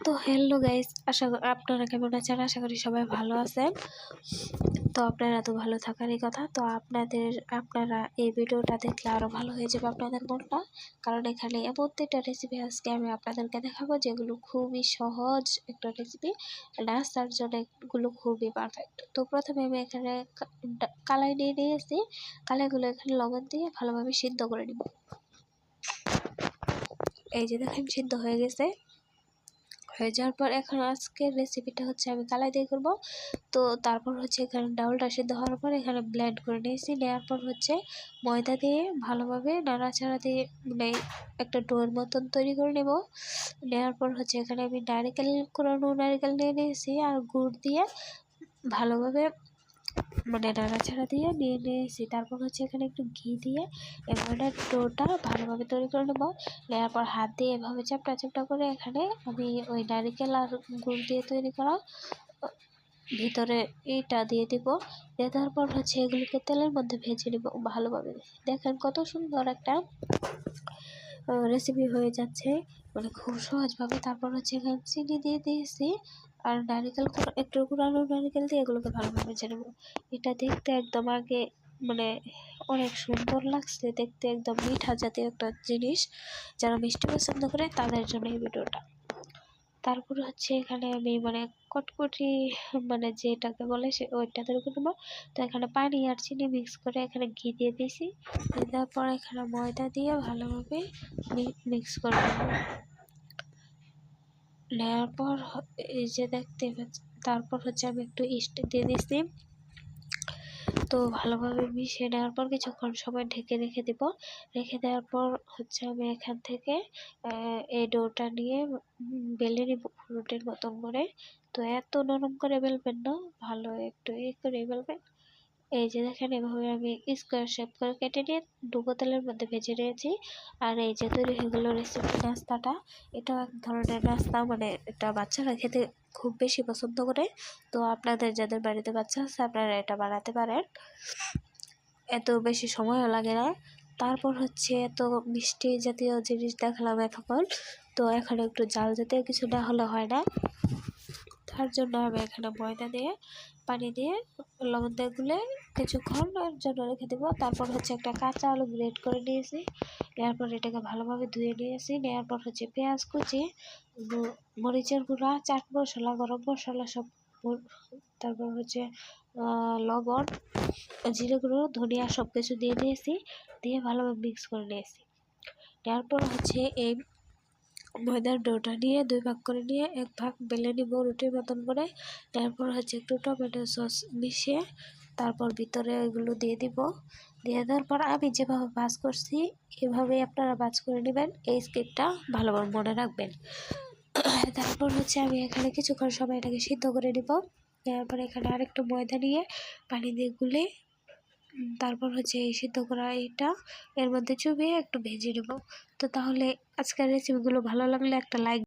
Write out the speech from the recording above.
তো hello guys, আশা করি আপনারা কেমন আছেন। আশা করি সবাই ভালো আছেন। তো আপনারা তো ভালো থাকারই কথা। তো আপনারা এই ভিডিওটা দেখলে আরও ভালো হয়ে যাবে আপনাদের মনটা, কারণ এখানে এমন 3টা রেসিপি আজকে আমি আপনাদেরকে দেখাবো যেগুলো খুবই সহজ একটা রেসিপি, নাস্তার জন্য এগুলো খুবই পারফেক্ট। তো প্রথমে আমি এখানে কালাই নিয়ে নিয়েছি। কালাইগুলো এখানে লবণ দিয়ে ভালোভাবে সিদ্ধ করে নিব। এই যে দেখেন সিদ্ধ হয়ে গেছে। হয়ে যাওয়ার পর এখন আজকের রেসিপিটা হচ্ছে আমি কালাই দিয়ে করবো। তো তারপর হচ্ছে এখানে ডাউলটা সিদ্ধ হওয়ার পর এখানে ব্লেন্ড করে নিয়েছি। নেওয়ার পর হচ্ছে ময়দা দিয়ে ভালোভাবে নাড়াচাড়া দিয়ে মানে একটা ডোর মতন তৈরি করে নেব। নেওয়ার পর হচ্ছে এখানে আমি কোরানো নারিকেল নিয়ে নিয়েছি আর গুড় দিয়ে ভালোভাবে মানে নাড়াচাড়া দিয়ে নিয়ে নিয়েছি। তারপর হচ্ছে এখানে একটু ঘি দিয়ে এভাবে ডোটা ভালোভাবে তৈরি করে নেবো। নেওয়ার পর হাত দিয়ে এভাবে চ্যাপটা চ্যাপটা করে এখানে আমি ওই নারিকেল আর গুড় দিয়ে তৈরি করা ভিতরে এইটা দিয়ে দিব। দিয়ে দেওয়ার পর হচ্ছে এগুলোকে তেলের মধ্যে ভেজে নেব ভালোভাবে। দেখেন কত সুন্দর একটা রেসিপি হয়ে যাচ্ছে, মানে খুব সহজভাবে। তারপর হচ্ছে এখানে চিনি দিয়ে দিয়েছি আর নারিকেল একটু কুড়ানো নারিকেল দিয়ে এগুলোকে ভালোভাবে ভেজে নেব। এটা দেখতে একদম আগে মানে অনেক সুন্দর লাগছে দেখতে, একদম মিঠা জাতীয় একটা জিনিস। যারা মিষ্টি পছন্দ করে তাদের জন্য এই ভিডিওটা। তারপর হচ্ছে এখানে আমি মানে কটকটি মানে যেটাকে বলে সে ওইটা তৈরি করে নেবো। তো এখানে পানি আর চিনি মিক্স করে এখানে ঘি দিয়ে দিয়েছি। তারপর এখানে ময়দা দিয়ে ভালোভাবে মিক্স করে নেবো। নেওয়ার পর এই যে দেখতে তারপর হচ্ছে আমি একটু ইস্ট দিয়ে দিয়েছি। তো ভালোভাবে মিশিয়ে নেওয়ার পর কিছুক্ষণ সময় ঢেকে রেখে দেব। রেখে দেওয়ার পর হচ্ছে আমি এখান থেকে এই ডোটা নিয়ে বেলে নিব রুটির মতন করে। তো এত নরম করে বেলবেন না, ভালো একটু করে বেলবেন। এই যে দেখেন এভাবে আমি স্কোয়ার শেপ করে কেটে নিয়ে ডুবো তেলের মধ্যে ভেজে নিয়েছি। আর এই যে তৈরি হয়ে গেলো রেসিপি নাস্তাটা। এটা এক ধরনের নাস্তা, মানে এটা বাচ্চারা খেতে খুব বেশি পছন্দ করে। তো আপনাদের যাদের বাড়িতে বাচ্চা আছে আপনারা এটা বানাতে পারেন, এত বেশি সময়ও লাগে না। তারপর হচ্ছে এত মিষ্টি জাতীয় জিনিস দেখালাম এতক্ষণ, তো এখন একটু জাল জাতীয় কিছু না হলে হয় না। তার জন্য আমি এখানে ময়দা দিয়ে পানি দিয়ে লবণ দিয়ে গুলে কিছুক্ষণের জন্য রেখে দেবো। তারপর হচ্ছে একটা কাঁচা আলু গ্রেট করে নিয়েছি। নেওয়ার পর এটাকে ভালোভাবে ধুয়ে নিয়েছি। নেওয়ার পর হচ্ছে পেঁয়াজ কুচি, মরিচের গুঁড়া, চাট মশলা, গরম মশলা সব, তারপর হচ্ছে লবণ, জিরে গুঁড়ো, ধনিয়া সব কিছু দিয়ে দিয়েছি। দিয়ে ভালোভাবে মিক্স করে নিয়েছি। নেওয়ার পর হচ্ছে এই ময়দার ডোটা নিয়ে 2 ভাগ করে নিয়ে 1 ভাগ বেলে নিব রুটির মতন করে। তারপর হচ্ছে একটু টমেটো সস মিশিয়ে তারপর ভিতরে এগুলো দিয়ে দিব। দিয়ে দেওয়ার পর আমি যেভাবে ভাজ করছি এভাবেই আপনারা ভাজ করে নেবেন। এই স্টেপটা ভালোভাবে মনে রাখবেন। তারপর হচ্ছে আমি এখানে কিছুক্ষণ সময় এটাকে সিদ্ধ করে নিব। তারপর এখানে আরেকটু ময়দা নিয়ে পানি দিয়ে গুলে তারপর হচ্ছে এই সিদ্ধ করা এটা এর মধ্যে চুবিয়ে একটু ভেজে নেব। তো তাহলে আজকের রেসিপিগুলো ভালো লাগলে একটা লাইক